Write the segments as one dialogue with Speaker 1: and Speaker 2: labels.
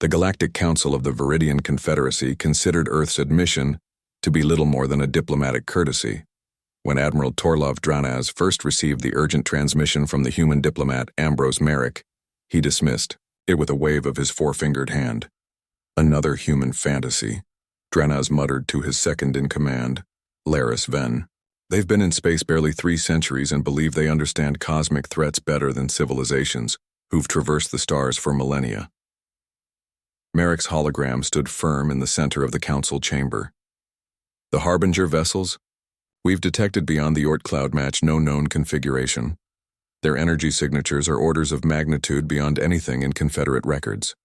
Speaker 1: The Galactic Council of the Viridian Confederacy considered Earth's admission to be little more than a diplomatic courtesy. When Admiral Torlov Dranaz first received the urgent transmission from the human diplomat Ambrose Merrick, he dismissed it with a wave of his four-fingered hand. Another human fantasy, Dranaz muttered to his second-in-command, Laris Ven. They've been in space barely 3 centuries and believe they understand cosmic threats better than civilizations who've traversed the stars for millennia. Merrick's hologram stood firm in the center of the council chamber. The Harbinger vessels? We've detected beyond the Oort cloud match no known configuration. Their energy signatures are orders of magnitude beyond anything in Confederate records.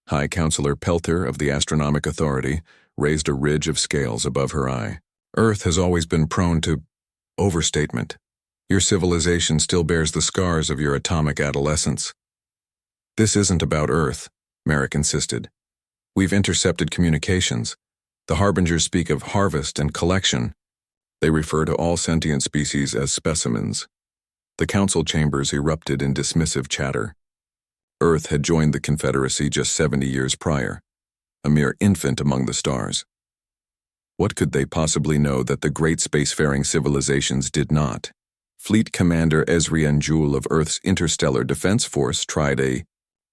Speaker 1: High Counselor Pelter of the Astronomic Authority raised a ridge of scales above her eye. Earth has always been prone to overstatement. Your civilization still bears the scars of your atomic adolescence. This isn't about Earth, Merrick insisted. We've intercepted communications. The Harbingers speak of harvest and collection. They refer to all sentient species as specimens. The council chambers erupted in dismissive chatter. Earth had joined the Confederacy just 70 years prior, a mere infant among the stars. What could they possibly know that the great spacefaring civilizations did not? Fleet Commander Ezrian Jewel of Earth's Interstellar Defense Force tried a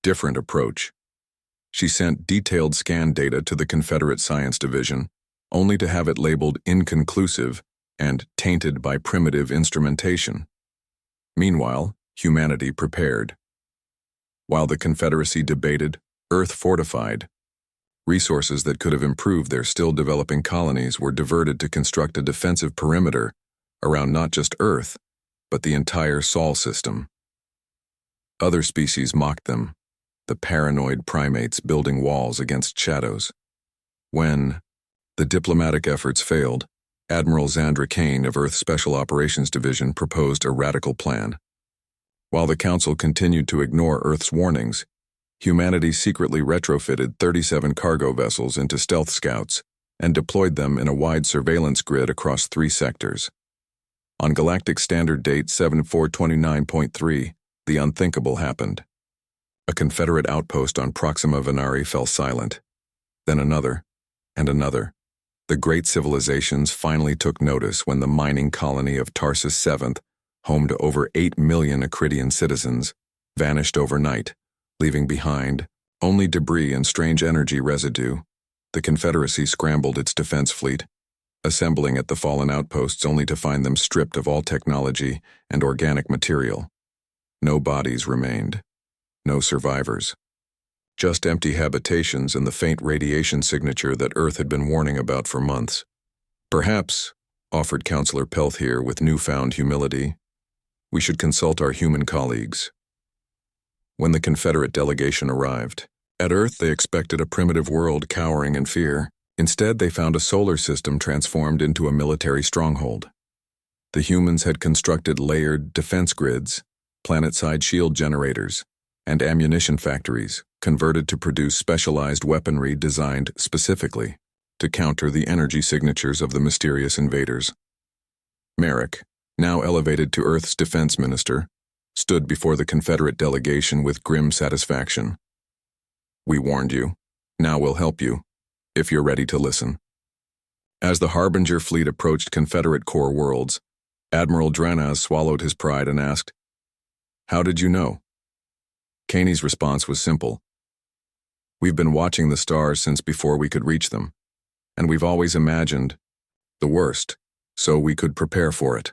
Speaker 1: different approach. She sent detailed scan data to the Confederate Science Division, only to have it labeled inconclusive and tainted by primitive instrumentation. Meanwhile, humanity prepared. While the Confederacy debated, Earth fortified. Resources that could have improved their still-developing colonies were diverted to construct a defensive perimeter around not just Earth, but the entire Sol system. Other species mocked them, the paranoid primates building walls against shadows. When the diplomatic efforts failed, Admiral Zandra Kane of Earth's Special Operations Division proposed a radical plan. While the Council continued to ignore Earth's warnings, humanity secretly retrofitted 37 cargo vessels into stealth scouts and deployed them in a wide surveillance grid across 3 sectors. On Galactic Standard Date 7429.3, the unthinkable happened. A Confederate outpost on Proxima Venari fell silent. Then another, and another. The great civilizations finally took notice when the mining colony of Tarsus 7th, home to over 8 million Acridian citizens, vanished overnight, leaving behind only debris and strange energy residue. The Confederacy scrambled its defense fleet, assembling at the fallen outposts only to find them stripped of all technology and organic material. No bodies remained. No survivors. Just empty habitations and the faint radiation signature that Earth had been warning about for months. Perhaps, offered Counselor Pelthier with newfound humility, we should consult our human colleagues. When the Confederate delegation arrived, at Earth they expected a primitive world cowering in fear. Instead, they found a solar system transformed into a military stronghold. The humans had constructed layered defense grids, planet-side shield generators, and ammunition factories converted to produce specialized weaponry designed specifically to counter the energy signatures of the mysterious invaders. Merrick, now elevated to Earth's defense minister, stood before the Confederate delegation with grim satisfaction. We warned you. Now we'll help you, if you're ready to listen. As the Harbinger fleet approached Confederate core worlds, Admiral Dranaz swallowed his pride and asked, "How did you know?" Kaney's response was simple. We've been watching the stars since before we could reach them, and we've always imagined the worst, so we could prepare for it.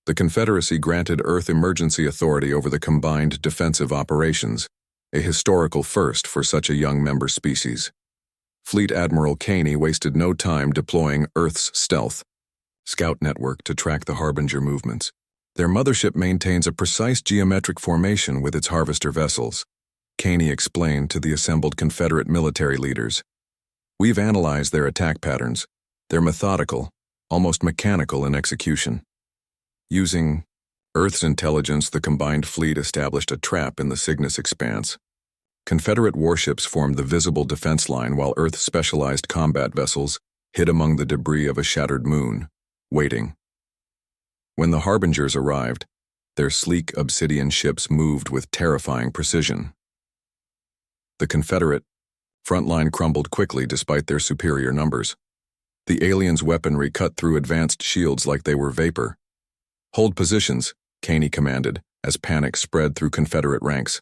Speaker 1: The Confederacy granted Earth emergency authority over the combined defensive operations, a historical first for such a young member species. Fleet Admiral Kaney wasted no time deploying Earth's stealth scout network to track the Harbinger movements. Their mothership maintains a precise geometric formation with its harvester vessels, Kaney explained to the assembled Confederate military leaders. We've analyzed their attack patterns. They're methodical, almost mechanical in execution. Using Earth's intelligence, the combined fleet established a trap in the Cygnus expanse. Confederate warships formed the visible defense line while Earth's specialized combat vessels hid among the debris of a shattered moon, waiting. When the Harbingers arrived, their sleek obsidian ships moved with terrifying precision. The Confederate front line crumbled quickly despite their superior numbers. The aliens' weaponry cut through advanced shields like they were vapor. "Hold positions," Caney commanded, as panic spread through Confederate ranks.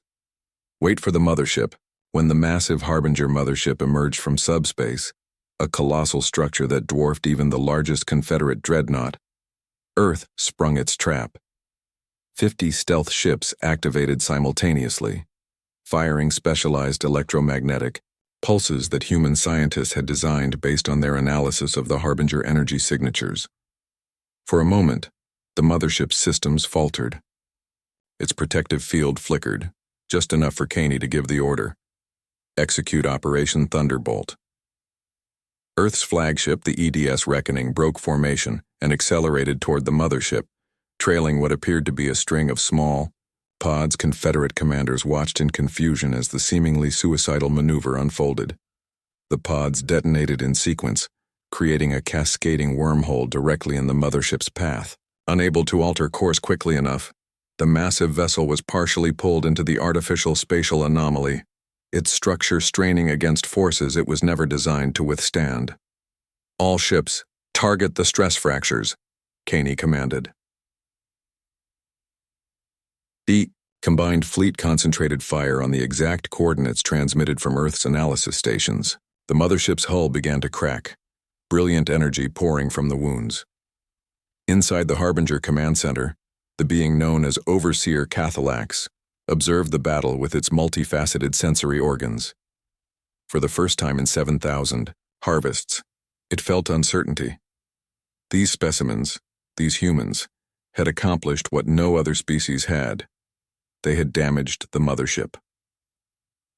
Speaker 1: "Wait for the mothership." When the massive Harbinger mothership emerged from subspace, a colossal structure that dwarfed even the largest Confederate dreadnought, Earth sprung its trap. 50 stealth ships activated simultaneously, firing specialized electromagnetic pulses that human scientists had designed based on their analysis of the Harbinger energy signatures. For a moment, the mothership's systems faltered. Its protective field flickered, just enough for Caney to give the order. Execute Operation Thunderbolt. Earth's flagship, the EDS Reckoning, broke formation and accelerated toward the mothership, trailing what appeared to be a string of small pods. Confederate commanders watched in confusion as the seemingly suicidal maneuver unfolded. The pods detonated in sequence, creating a cascading wormhole directly in the mothership's path. Unable to alter course quickly enough, the massive vessel was partially pulled into the artificial spatial anomaly, its structure straining against forces it was never designed to withstand. "All ships, target the stress fractures," Caney commanded. The combined fleet concentrated fire on the exact coordinates transmitted from Earth's analysis stations. The mothership's hull began to crack, brilliant energy pouring from the wounds. Inside the Harbinger command center, the being known as Overseer Cathalax observed the battle with its multifaceted sensory organs. For the first time in 7,000 harvests, it felt uncertainty. These specimens, these humans, had accomplished what no other species had. They had damaged the mothership.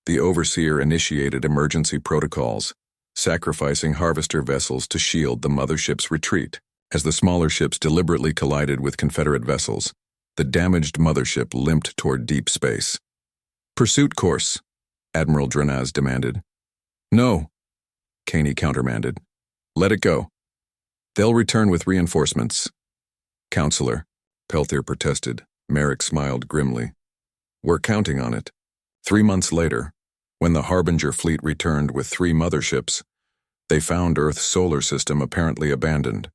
Speaker 1: The Overseer initiated emergency protocols, sacrificing harvester vessels to shield the mothership's retreat. As the smaller ships deliberately collided with Confederate vessels, the damaged mothership limped toward deep space. "Pursuit course," Admiral Drenaz demanded. "No," Caney countermanded. "Let it go. They'll return with reinforcements." "Counselor," Peltier protested. Merrick smiled grimly. "We're counting on it." 3 months later, when the Harbinger fleet returned with 3 motherships, they found Earth's solar system apparently abandoned.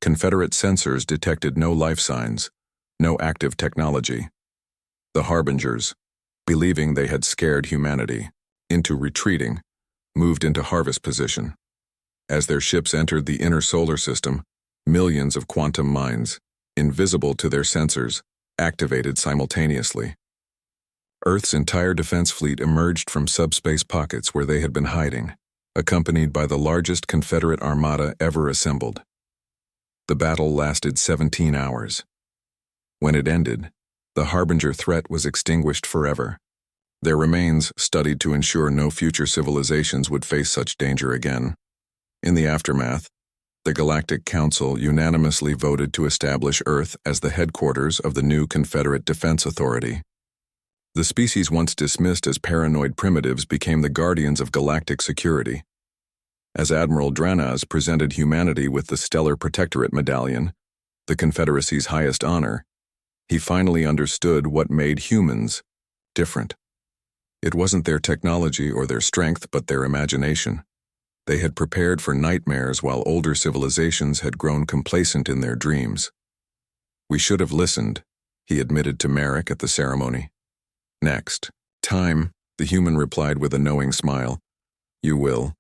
Speaker 1: Confederate sensors detected no life signs, no active technology. The Harbingers, believing they had scared humanity into retreating, moved into harvest position. As their ships entered the inner solar system, millions of quantum mines, invisible to their sensors, activated simultaneously. Earth's entire defense fleet emerged from subspace pockets where they had been hiding, accompanied by the largest Confederate armada ever assembled. The battle lasted 17 hours. When it ended, the Harbinger threat was extinguished forever. Their remains studied to ensure no future civilizations would face such danger again. In the aftermath, the Galactic Council unanimously voted to establish Earth as the headquarters of the new Confederate Defense Authority. The species once dismissed as paranoid primitives became the guardians of galactic security. As Admiral Drenaz presented humanity with the Stellar Protectorate Medallion, the Confederacy's highest honor, he finally understood what made humans different. It wasn't their technology or their strength, but their imagination. They had prepared for nightmares while older civilizations had grown complacent in their dreams. "We should have listened," he admitted to Merrick at the ceremony. "Next time," the human replied with a knowing smile. "You will."